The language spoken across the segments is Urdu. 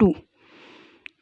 2।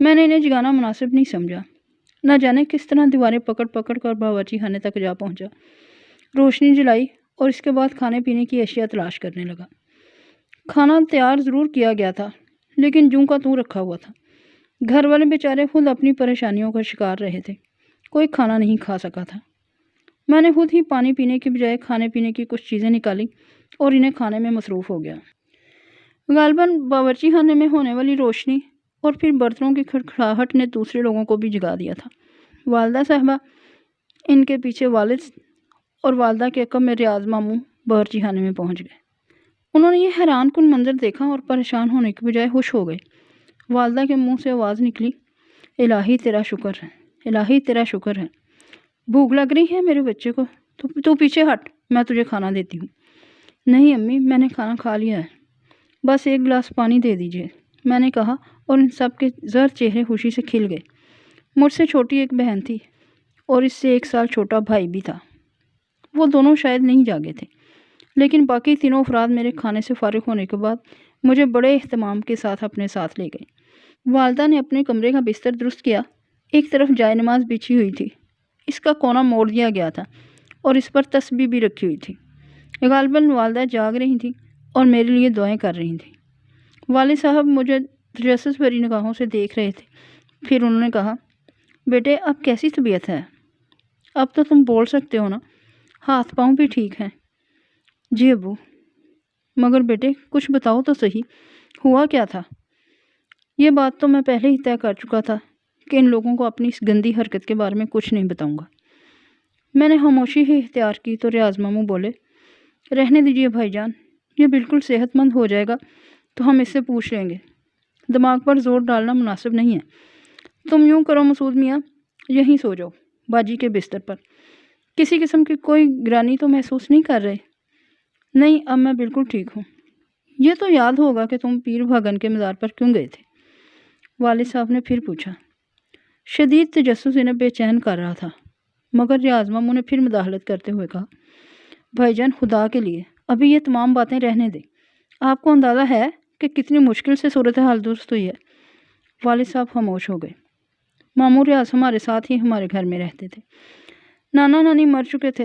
میں نے انہیں جگانا مناسب نہیں سمجھا۔ نہ جانے کس طرح دیواریں پکڑ پکڑ کر باورچی خانے تک جا پہنچا، روشنی جلائی اور اس کے بعد کھانے پینے کی اشیاء تلاش کرنے لگا۔ کھانا تیار ضرور کیا گیا تھا، لیکن جوں کا توں رکھا ہوا تھا۔ گھر والے بیچارے خود اپنی پریشانیوں کا شکار رہے تھے، کوئی کھانا نہیں کھا سکا تھا۔ میں نے خود ہی پانی پینے کی بجائے کھانے پینے کی کچھ چیزیں نکالی اور انہیں کھانے میں مصروف ہو گیا۔ غالباً باورچی خانے میں ہونے والی روشنی اور پھر برتنوں کی کھڑکھڑاہٹ نے دوسرے لوگوں کو بھی جگا دیا تھا۔ والدہ صاحبہ، ان کے پیچھے والد اور والدہ کے عقب میں ریاض ماموں باورچی خانے میں پہنچ گئے۔ انہوں نے یہ حیران کن منظر دیکھا اور پریشان ہونے کے بجائے خوش ہو گئے۔ والدہ کے منہ سے آواز نکلی، الہی تیرا شکر ہے، الہی تیرا شکر ہے۔ بھوک لگ رہی ہے میرے بچے کو، تو پیچھے ہٹ، میں تجھے کھانا دیتی ہوں۔ نہیں امی، میں نے کھانا کھا لیا ہے، بس ایک گلاس پانی دے دیجیے، میں نے کہا، اور ان سب کے زرد چہرے خوشی سے کھل گئے۔ مجھ سے چھوٹی ایک بہن تھی اور اس سے 1 سال چھوٹا بھائی بھی تھا۔ وہ دونوں شاید نہیں جاگے تھے، لیکن باقی تینوں افراد میرے کھانے سے فارغ ہونے کے بعد مجھے بڑے اہتمام کے ساتھ اپنے ساتھ لے گئے۔ والدہ نے اپنے کمرے کا بستر درست کیا۔ ایک طرف جائے نماز بچھی ہوئی تھی، اس کا کونا موڑ دیا گیا تھا اور اس پر تسبیح بھی رکھی ہوئی تھی۔ غالباً والدہ جاگ رہی تھیں اور میرے لیے دعائیں کر رہی تھیں۔ والد صاحب مجھے تجسس بھری نگاہوں سے دیکھ رہے تھے، پھر انہوں نے کہا، بیٹے اب کیسی طبیعت ہے؟ اب تو تم بول سکتے ہو نا، ہاتھ پاؤں بھی ٹھیک ہیں؟ جی ابو۔ مگر بیٹے کچھ بتاؤ تو صحیح، ہوا کیا تھا؟ یہ بات تو میں پہلے ہی طے کر چکا تھا کہ ان لوگوں کو اپنی اس گندی حرکت کے بارے میں کچھ نہیں بتاؤں گا۔ میں نے خاموشی ہی اختیار کی تو ریاض ماموں بولے، رہنے دیجیے بھائی جان، یہ بالکل صحت مند ہو جائے گا تو ہم اس سے پوچھ لیں گے، دماغ پر زور ڈالنا مناسب نہیں ہے۔ تم یوں کرو مسعود میاں، یہیں سو جاؤ باجی کے بستر پر۔ کسی قسم کی کوئی گرانی تو محسوس نہیں کر رہے؟ نہیں، اب میں بالکل ٹھیک ہوں۔ یہ تو یاد ہوگا کہ تم پیر بھگن کے مزار پر کیوں گئے تھے؟ والد صاحب نے پھر پوچھا۔ شدید تجسس انہیں بے چین کر رہا تھا، مگر ریاض ماموں نے پھر مداخلت کرتے ہوئے کہا، بھائی جان خدا کے لیے ابھی یہ تمام باتیں رہنے دیں۔ آپ کو اندازہ ہے کہ کتنی مشکل سے صورتحال درست ہوئی ہے؟ والد صاحب خاموش ہو گئے۔ ماموں ریاض ہمارے ساتھ ہی ہمارے گھر میں رہتے تھے۔ نانا نانی مر چکے تھے،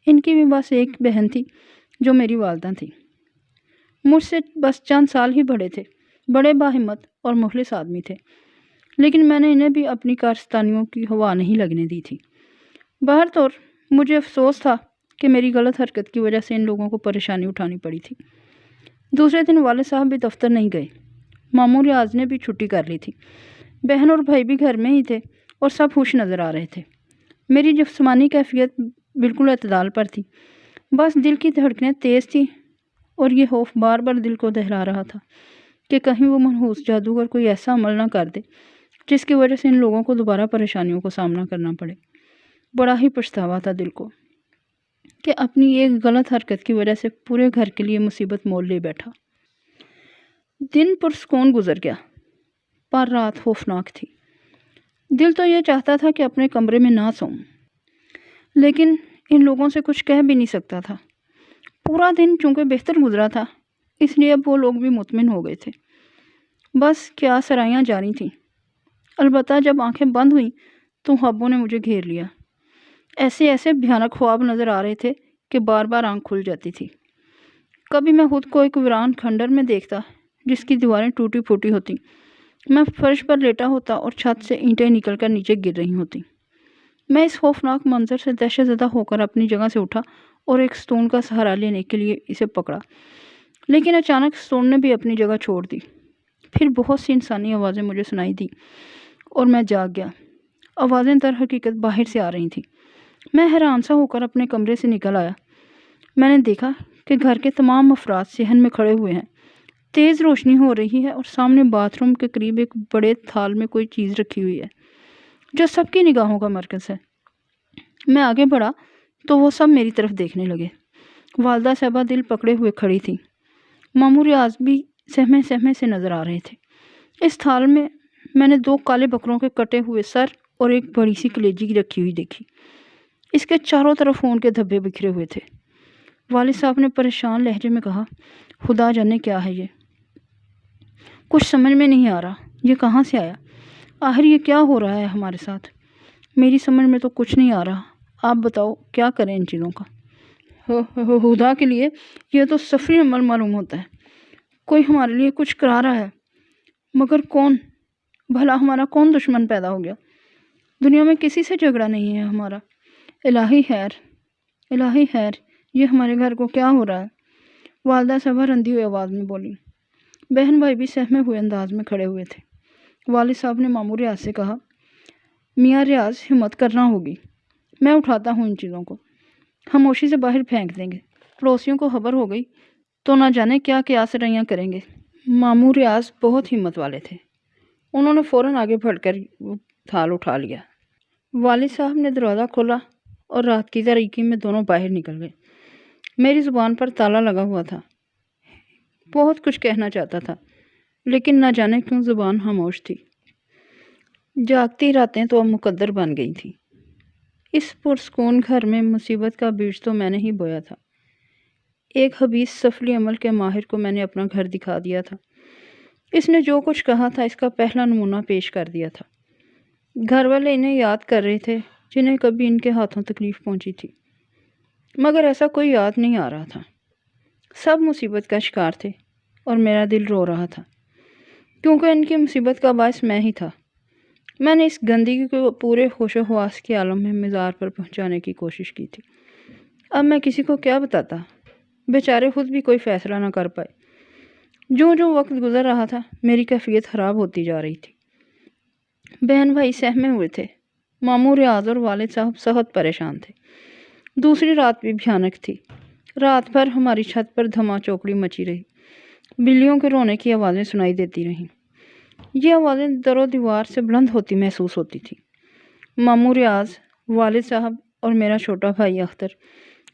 ان کی بھی بس ایک بہن تھی جو میری والدہ تھی۔ مجھ سے بس چند سال ہی بڑے تھے، بڑے باہمت اور مخلص آدمی تھے، لیکن میں نے انہیں بھی اپنی کارستانیوں کی ہوا نہیں لگنے دی تھی۔ بہرطور مجھے افسوس تھا کہ میری غلط حرکت کی وجہ سے ان لوگوں کو پریشانی اٹھانی پڑی تھی۔ دوسرے دن والد صاحب بھی دفتر نہیں گئے، ماموں ریاض نے بھی چھٹی کر لی تھی۔ بہن اور بھائی بھی گھر میں ہی تھے اور سب خوش نظر آ رہے تھے۔ میری جسمانی کیفیت بالکل اعتدال پر تھی، بس دل کی دھڑکنیں تیز تھیں اور یہ خوف بار بار دل کو دہلا رہا تھا کہ کہیں وہ منحوس جادوگر کوئی ایسا عمل نہ کر دے جس کی وجہ سے ان لوگوں کو دوبارہ پریشانیوں کو سامنا کرنا پڑے۔ بڑا ہی پچھتاوا تھا دل کو کہ اپنی ایک غلط حرکت کی وجہ سے پورے گھر کے لیے مصیبت مول لے بیٹھا۔ دن پرسکون گزر گیا، پر رات خوفناک تھی۔ دل تو یہ چاہتا تھا کہ اپنے کمرے میں نہ سوؤں، لیکن ان لوگوں سے کچھ کہہ بھی نہیں سکتا تھا۔ پورا دن چونکہ بہتر گزرا تھا، اس لیے اب وہ لوگ بھی مطمئن ہو گئے تھے۔ بس کیا سرائیاں جاری تھیں، البتہ جب آنکھیں بند ہوئیں تو خوابوں نے مجھے گھیر لیا۔ ایسے بھیانک خواب نظر آ رہے تھے کہ بار بار آنکھ کھل جاتی تھی۔ کبھی میں خود کو ایک ویران کھنڈر میں دیکھتا جس کی دیواریں ٹوٹی پھوٹی ہوتی، میں فرش پر لیٹا ہوتا اور چھت سے اینٹیں نکل کر نیچے گر رہی ہوتی۔ میں اس خوفناک منظر سے دہشت زدہ ہو کر اپنی جگہ سے اٹھا اور ایک ستون کا سہارا لینے کے لیے اسے پکڑا، لیکن اچانک ستون نے بھی اپنی جگہ چھوڑ دی۔ پھر بہت سی انسانی آوازیں مجھے سنائی دیں اور میں جاگ گیا۔ آوازیں در حقیقت باہر سے آ رہی تھیں۔ میں حیران سا ہو کر اپنے کمرے سے نکل آیا۔ میں نے دیکھا کہ گھر کے تمام افراد صحن میں کھڑے ہوئے ہیں۔ تیز روشنی ہو رہی ہے اور سامنے باتھ روم کے قریب ایک بڑے تھال میں کوئی چیز رکھی ہوئی ہے جو سب کی نگاہوں کا مرکز ہے۔ میں آگے بڑھا تو وہ سب میری طرف دیکھنے لگے۔ والدہ صاحبہ دل پکڑے ہوئے کھڑی تھی، ماموں ریاض بھی سہمے سے نظر آ رہے تھے۔ اس تھال میں نے 2 کالے بکروں کے کٹے ہوئے سر اور ایک بڑی سی کلیجی رکھی ہوئی دیکھی۔ اس کے چاروں طرف خون کے دھبے بکھرے ہوئے تھے۔ والد صاحب نے پریشان لہجے میں کہا، خدا جانے کیا ہے یہ، کچھ سمجھ میں نہیں آ رہا، یہ کہاں سے آیا؟ آخر یہ کیا ہو رہا ہے ہمارے ساتھ؟ میری سمجھ میں تو کچھ نہیں آ رہا. آپ بتاؤ کیا کریں ان چیزوں کا؟ خدا کے لیے یہ تو سفری عمل معلوم ہوتا ہے. کوئی ہمارے لیے کچھ کرا رہا ہے، مگر کون؟ بھلا ہمارا کون دشمن پیدا ہو گیا؟ دنیا میں کسی سے جھگڑا نہیں ہے ہمارا. الہی خیر، الہی خیر، یہ ہمارے گھر کو کیا ہو رہا ہے؟ والدہ صاحبہ رندی ہوئی آواز میں بولی. بہن بھائی بھی سہمے ہوئے انداز میں کھڑے ہوئے تھے. والد صاحب نے ماموں ریاض سے کہا، میاں ریاض، ہمت کرنا ہوگی. میں اٹھاتا ہوں ان چیزوں کو، خاموشی سے باہر پھینک دیں گے. پڑوسیوں کو خبر ہو گئی تو نہ جانے کیا قیاس رائیاں کریں گے. ماموں ریاض بہت ہمت والے تھے. انہوں نے فوراً آگے بڑھ کر تھال اٹھا لیا. والد صاحب نے دروازہ کھولا اور رات کی تاریکی میں دونوں باہر نکل گئے. میری زبان پر تالا لگا ہوا تھا. بہت کچھ کہنا چاہتا تھا، لیکن نہ جانے کیوں زبان خاموش تھی. جاگتی راتیں تو اب مقدر بن گئی تھیں. اس پرسکون گھر میں مصیبت کا بیج تو میں نے ہی بویا تھا. ایک خبیث سفلی عمل کے ماہر کو میں نے اپنا گھر دکھا دیا تھا. اس نے جو کچھ کہا تھا اس کا پہلا نمونہ پیش کر دیا تھا. گھر والے انہیں یاد کر رہے تھے جنہیں کبھی ان کے ہاتھوں تکلیف پہنچی تھی، مگر ایسا کوئی یاد نہیں آ رہا تھا. سب مصیبت کا شکار تھے اور میرا دل رو رہا تھا، کیونکہ ان کی مصیبت کا باعث میں ہی تھا. میں نے اس گندگی کو پورے ہوش و حواس کے عالم میں مزار پر پہنچانے کی کوشش کی تھی. اب میں کسی کو کیا بتاتا؟ بیچارے خود بھی کوئی فیصلہ نہ کر پائے. جو وقت گزر رہا تھا میری کیفیت خراب ہوتی جا رہی تھی. بہن بھائی سہمے ہوئے تھے. ماموں ریاض اور والد صاحب سخت پریشان تھے. دوسری رات بھی بھیانک تھی. رات بھر ہماری چھت پر دھما چوکڑی مچی رہی. بلیوں کے رونے کی آوازیں سنائی دیتی رہیں. یہ آوازیں در و دیوار سے بلند ہوتی محسوس ہوتی تھی. ماموں ریاض، والد صاحب اور میرا چھوٹا بھائی اختر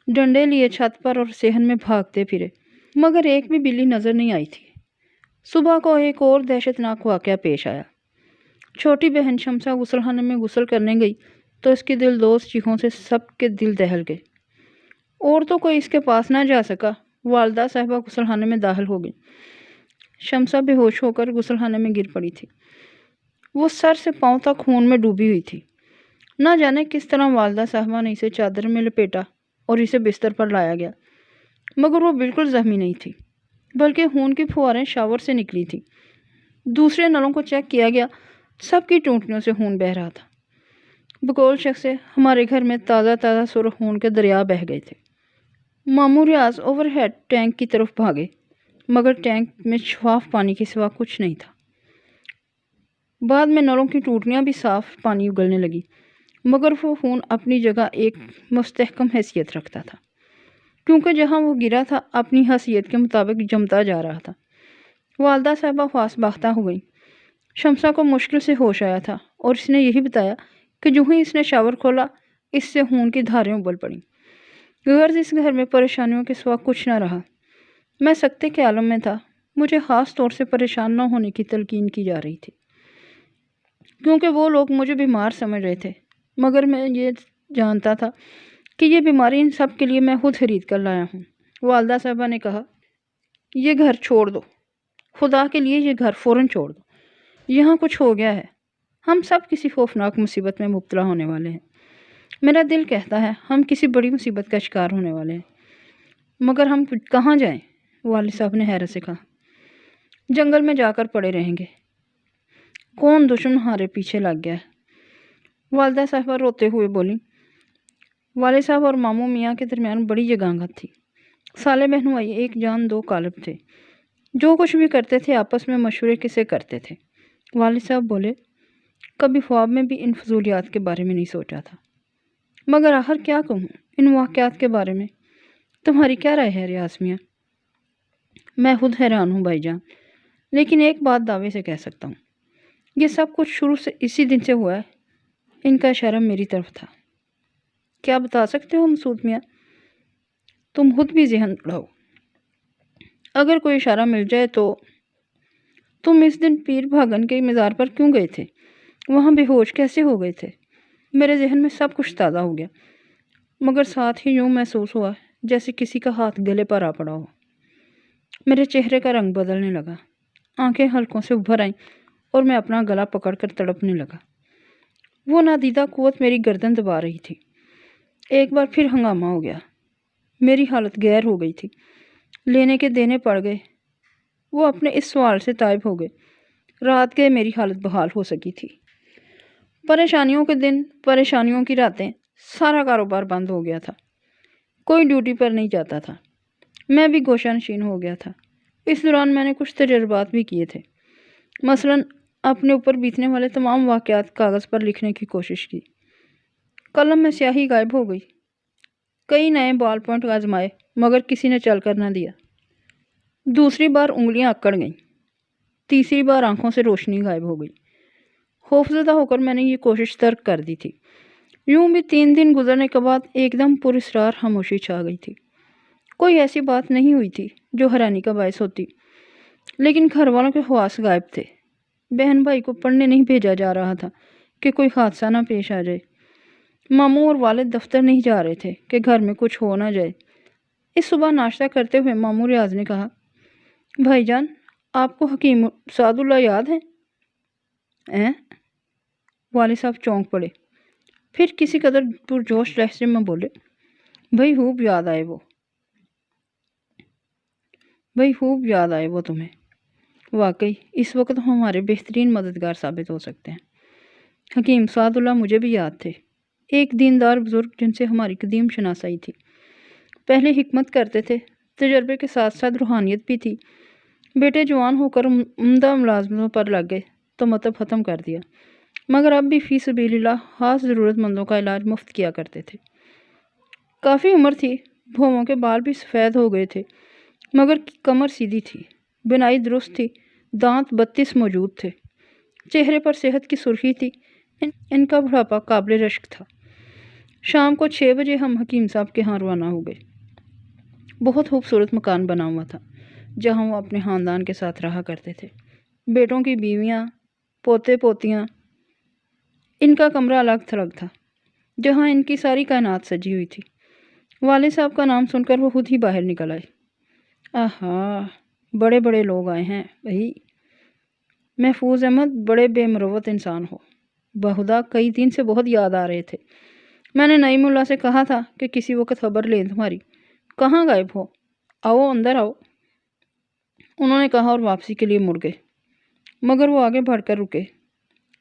ڈنڈے لیے چھت پر اور صحن میں بھاگتے پھرے، مگر ایک بھی بلی نظر نہیں آئی تھی. صبح کو ایک اور دہشت ناک واقعہ پیش آیا. چھوٹی بہن شمسا غسل خانے میں غسل کرنے گئی تو اس کی دل دوز چیخوں سے سب کے دل دہل گئے. اور تو کوئی اس کے پاس نہ جا سکا. والدہ صاحبہ غسل خانے میں داخل ہو گئی. شمسا بے ہوش ہو کر غسل خانے میں گر پڑی تھی. وہ سر سے پاؤں تک خون میں ڈوبی ہوئی تھی. نہ جانے کس طرح والدہ صاحبہ نے اسے چادر میں لپیٹا اور اسے بستر پر لایا گیا، مگر وہ بالکل زخمی نہیں تھی، بلکہ خون کی پھواریں شاور سے نکلی تھی. دوسرے نلوں کو چیک کیا گیا، سب کی ٹونٹیوں سے خون بہہ رہا تھا. بقول شخص سے ہمارے گھر میں تازہ سرخ خون کے دریا بہہ گئے تھے. ماموں ریاض اوور ہیڈ ٹینک کی طرف بھاگے، مگر ٹینک میں شفاف پانی کے سوا کچھ نہیں تھا. بعد میں نلوں کی ٹوٹیاں بھی صاف پانی اگلنے لگی، مگر وہ خون اپنی جگہ ایک مستحکم حیثیت رکھتا تھا، کیونکہ جہاں وہ گرا تھا اپنی حیثیت کے مطابق جمتا جا رہا تھا. والدہ صاحبہ خواص باختہ ہو گئی. شمسا کو مشکل سے ہوش آیا تھا اور اس نے یہی بتایا کہ جو ہی اس نے شاور کھولا اس سے خون کی دھاریں ابل پڑیں. غرض اس گھر میں پریشانیوں کے سوا کچھ نہ رہا. میں سکتے کے عالم میں تھا. مجھے خاص طور سے پریشان نہ ہونے کی تلقین کی جا رہی تھی، کیونکہ وہ لوگ مجھے بیمار سمجھ رہے تھے، مگر میں یہ جانتا تھا کہ یہ بیماری ان سب کے لیے میں خود خرید کر لایا ہوں. والدہ صاحبہ نے کہا، یہ گھر چھوڑ دو، خدا کے لیے یہ گھر فوراً چھوڑ دو. یہاں کچھ ہو گیا ہے. ہم سب کسی خوفناک مصیبت میں مبتلا ہونے والے ہیں. میرا دل کہتا ہے ہم کسی بڑی مصیبت کا شکار ہونے والے ہیں. مگر ہم کہاں جائیں؟ والد صاحب نے حیرت سے کہا. جنگل میں جا کر پڑے رہیں گے. کون دشمن ہمارے پیچھے لگ گیا ہے؟ والدہ صاحبہ روتے ہوئے بولی. والد صاحب اور ماموں میاں کے درمیان بڑی جگانگت تھی. سالے بہنوئی ایک جان دو قالب تھے. جو کچھ بھی کرتے تھے آپس میں مشورے کسے کرتے تھے. والد صاحب بولے، کبھی خواب میں بھی ان فضولیات کے بارے میں نہیں سوچا تھا، مگر آخر کیا کہوں ان واقعات کے بارے میں. تمہاری کیا رائے ہے ریاض میاں؟ میں خود حیران ہوں بھائی جان، لیکن ایک بات دعوے سے کہہ سکتا ہوں، یہ سب کچھ شروع سے اسی دن سے ہوا ہے. ان کا اشارہ میری طرف تھا. کیا بتا سکتے ہو مسعود میاں؟ تم خود بھی ذہن لڑاؤ. اگر کوئی اشارہ مل جائے تو تم اس دن پیر بھاگن کے مزار پر کیوں گئے تھے؟ وہاں بے ہوش کیسے ہو گئے تھے؟ میرے ذہن میں سب کچھ تازہ ہو گیا، مگر ساتھ ہی یوں محسوس ہوا جیسے کسی کا ہاتھ گلے پر آ پڑا ہو. میرے چہرے کا رنگ بدلنے لگا، آنکھیں حلقوں سے ابھر آئیں اور میں اپنا گلا پکڑ کر تڑپنے لگا۔ وہ نادیدہ قوت میری گردن دبا رہی تھی۔ ایک بار پھر ہنگامہ ہو گیا۔ میری حالت غیر ہو گئی تھی، لینے کے دینے پڑ گئے۔ وہ اپنے اس سوال سے تائب ہو گئے۔ رات کے میری حالت بحال ہو سکی تھی۔ پریشانیوں کے دن، پریشانیوں کی راتیں، سارا کاروبار بند ہو گیا تھا۔ کوئی ڈیوٹی پر نہیں جاتا تھا۔ میں بھی گوشہ نشین ہو گیا تھا۔ اس دوران میں نے کچھ تجربات بھی کیے تھے۔ مثلاً اپنے اوپر بیتنے والے تمام واقعات کاغذ پر لکھنے کی کوشش کی۔ قلم میں سیاہی غائب ہو گئی۔ کئی نئے بال پوائنٹ آزمائے مگر کسی نے چل کر نہ دیا۔ دوسری بار انگلیاں اکڑ گئیں۔ تیسری بار آنکھوں سے روشنی غائب ہو گئی۔ خوفزدہ ہو کر میں نے یہ کوشش ترک کر دی تھی۔ یوں بھی 3 دن گزرنے کے بعد ایک دم پراسرار خاموشی چھا گئی تھی۔ کوئی ایسی بات نہیں ہوئی تھی جو حیرانی کا باعث ہوتی، لیکن گھر والوں کے حواس غائب تھے۔ بہن بھائی کو پڑھنے نہیں بھیجا جا رہا تھا کہ کوئی حادثہ نہ پیش آ جائے۔ ماموں اور والد دفتر نہیں جا رہے تھے کہ گھر میں کچھ ہو نہ جائے۔ اس صبح ناشتہ کرتے ہوئے ماموں ریاض نے کہا، بھائی جان، آپ کو حکیم سعد اللہ یاد ہے؟ والد صاحب چونک پڑے، پھر کسی قدر پرجوش لہجے میں بولے، بھائی خوب یاد آئے وہ تمہیں۔ واقعی اس وقت ہمارے بہترین مددگار ثابت ہو سکتے ہیں۔ حکیم سعد اللہ مجھے بھی یاد تھے، ایک دیندار بزرگ جن سے ہماری قدیم شناسائی تھی۔ پہلے حکمت کرتے تھے، تجربے کے ساتھ ساتھ روحانیت بھی تھی۔ بیٹے جوان ہو کر عمدہ ملازمتوں پر لگ گئے تو مطلب ختم کر دیا، مگر اب بھی فی سبیل اللہ خاص ضرورت مندوں کا علاج مفت کیا کرتے تھے۔ کافی عمر تھی، بھوموں کے بال بھی سفید ہو گئے تھے، مگر کمر سیدھی تھی، بنائی درست تھی، دانت 32 موجود تھے، چہرے پر صحت کی سرخی تھی۔ ان کا بڑھاپا قابل رشک تھا۔ شام کو 6 بجے ہم حکیم صاحب کے ہاں روانہ ہو گئے۔ بہت خوبصورت مکان بنا ہوا تھا جہاں وہ اپنے خاندان کے ساتھ رہا کرتے تھے، بیٹوں کی بیویاں، پوتے پوتیاں۔ ان کا کمرہ الگ تھلگ تھا جہاں ان کی ساری کائنات سجی ہوئی تھی۔ والد صاحب کا نام سن کر وہ خود ہی باہر نکل آئے۔ آہا، بڑے بڑے لوگ آئے ہیں بھائی۔ محفوظ احمد بڑے بے مروت انسان ہو، بہدا کئی دن سے بہت یاد آ رہے تھے۔ میں نے نعیم اللہ سے کہا تھا کہ کسی وقت خبر لیں تمہاری، کہاں غائب ہو، آؤ اندر آؤ۔ انہوں نے کہا اور واپسی کے لیے مڑ گئے، مگر وہ آگے بڑھ کر رکے۔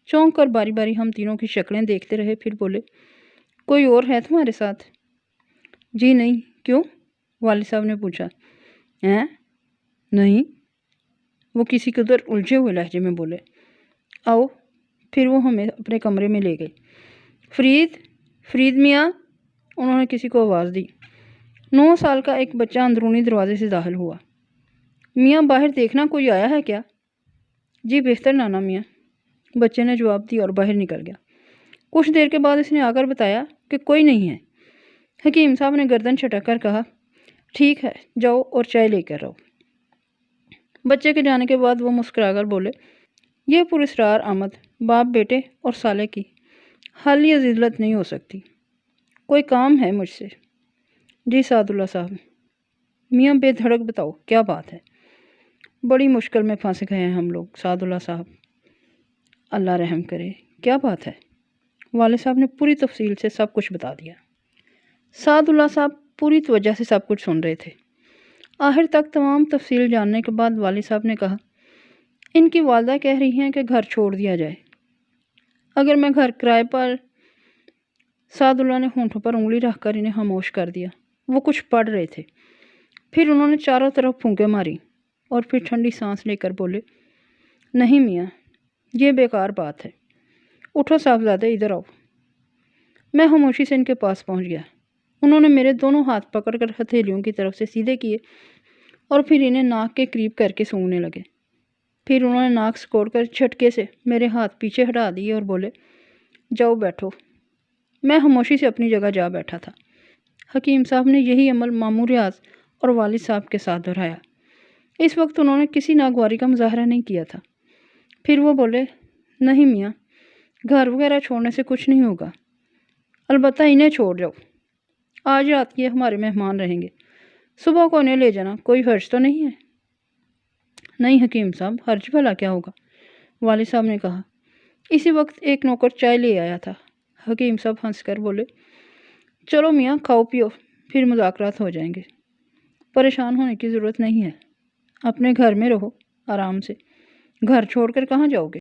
چونک کر باری باری ہم تینوں کی شکلیں دیکھتے رہے، پھر بولے، کوئی اور ہے تمہارے ساتھ؟ جی نہیں، کیوں؟ والد صاحب نے پوچھا۔ نہیں، وہ کسی قدر الجھے ہوئے لہجے میں بولے۔ آؤ۔ پھر وہ ہمیں اپنے کمرے میں لے گئے۔ فرید میاں، انہوں نے کسی کو آواز دی۔ 9 سال کا ایک بچہ اندرونی دروازے سے داخل ہوا۔ میاں باہر دیکھنا کوئی آیا ہے کیا؟ جی بہتر نانا میاں، بچے نے جواب دی اور باہر نکل گیا۔ کچھ دیر کے بعد اس نے آ کر بتایا کہ کوئی نہیں ہے۔ حکیم صاحب نے گردن چھٹک کر کہا، ٹھیک ہے، جاؤ اور چائے لے کر آؤ۔ بچے کے جانے کے بعد وہ مسکرا کر بولے، یہ پراسرار آمد باپ بیٹے اور سالے کی حل یہ ذلت نہیں ہو سکتی۔ کوئی کام ہے مجھ سے؟ جی سعد اللہ صاحب۔ میاں بے دھڑک بتاؤ کیا بات ہے؟ بڑی مشکل میں پھنس گئے ہیں ہم لوگ سعد اللہ صاحب۔ اللہ رحم کرے، کیا بات ہے؟ والد صاحب نے پوری تفصیل سے سب کچھ بتا دیا۔ سعد اللہ صاحب پوری توجہ سے سب کچھ سن رہے تھے۔ آخر تک تمام تفصیل جاننے کے بعد والد صاحب نے کہا، ان کی والدہ کہہ رہی ہیں کہ گھر چھوڑ دیا جائے۔ اگر میں گھر کرائے پر… سعد اللہ نے ہونٹوں پر انگلی رکھ کر انہیں خاموش کر دیا۔ وہ کچھ پڑھ رہے تھے۔ پھر انہوں نے چاروں طرف پھونکیں ماری اور پھر ٹھنڈی سانس لے کر بولے، نہیں میاں، یہ بیکار بات ہے۔ اٹھو صاحبزادہ، ادھر آؤ۔ میں خاموشی سے ان کے پاس پہنچ گیا۔ انہوں نے میرے دونوں ہاتھ پکڑ کر ہتھیلیوں کی طرف سے سیدھے کیے اور پھر انہیں ناک کے قریب کر کے سونگھنے لگے۔ پھر انہوں نے ناک سکوڑ کر جھٹکے سے میرے ہاتھ پیچھے ہٹا دیے اور بولے، جاؤ بیٹھو۔ میں خاموشی سے اپنی جگہ جا بیٹھا تھا۔ حکیم صاحب نے یہی عمل ماموں ریاض اور والد صاحب کے ساتھ دہرایا۔ اس وقت انہوں نے کسی ناگواری کا مظاہرہ نہیں کیا تھا۔ پھر وہ بولے، نہیں میاں، گھر وغیرہ چھوڑنے سے کچھ نہیں ہوگا، البتہ انہیں چھوڑ جاؤ۔ آج رات کے ہمارے مہمان رہیں گے، صبح کو انہیں لے جانا، کوئی حرج تو نہیں ہے؟ نہیں حکیم صاحب، حرج بھلا کیا ہوگا، والد صاحب نے کہا۔ اسی وقت ایک نوکر چائے لے آیا تھا۔ حکیم صاحب ہنس کر بولے، چلو میاں کھاؤ پیو، پھر مذاکرات ہو جائیں گے۔ پریشان ہونے کی ضرورت نہیں ہے، اپنے گھر میں رہو آرام سے، گھر چھوڑ کر کہاں جاؤ گے؟